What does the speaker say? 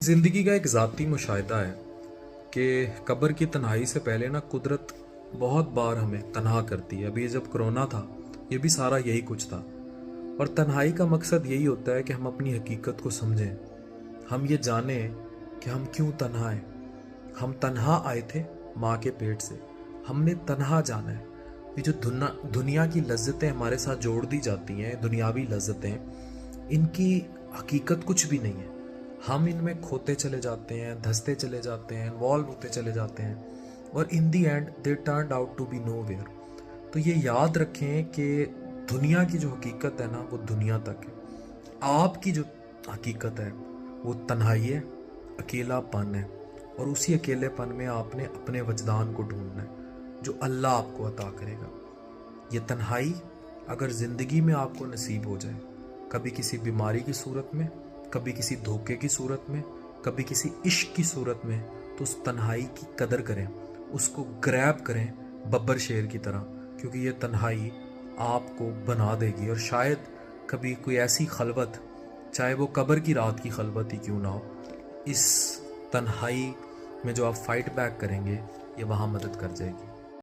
ज़िंदगी का एक ज़ाती मुशाहिदा है कि कब्र की तन्हाई से पहले ना कुदरत बहुत बार हमें तन्हा करती है। अभी जब कोरोना था, ये भी सारा यही कुछ था। और तन्हाई का मकसद यही होता है कि हम अपनी हकीकत को समझें, हम ये जानें कि हम क्यों तन्हा हैं। हम तन्हा आए थे माँ के पेट से, हमने तन्हा जाना है। ये जो दुनिया की लज्जतें हमारे साथ जोड़ दी जाती हैं, दुनियावी लज्जतें, इनकी हकीकत कुछ भी नहीं है। हम इनमें खोते चले जाते हैं, धंसते चले जाते हैं, इन्वॉल्व होते चले जाते हैं और in the end they turned out to be nowhere. तो ये याद रखें कि दुनिया की जो हकीकत है ना, वो दुनिया तक है। आपकी जो हकीकत है वो तन्हाई है, अकेलापन है। और उसी अकेलेपन में आपने अपने वजदान को ढूंढना है जो अल्लाह आपको अता करेगा। ये तन्हाई अगर ज़िंदगी में आपको नसीब हो जाए, कभी किसी बीमारी की सूरत में, कभी किसी धोखे की सूरत में, कभी किसी इश्क की सूरत में, तो उस तन्हाई की कदर करें, उसको ग्रैब करें बब्बर शेर की तरह, क्योंकि ये तन्हाई आपको बना देगी। और शायद कभी कोई ऐसी खलवत, चाहे वो कब्र की रात की खलवत ही क्यों ना हो, इस तन्हाई में जो आप फाइट बैक करेंगे, ये वहाँ मदद कर जाएगी।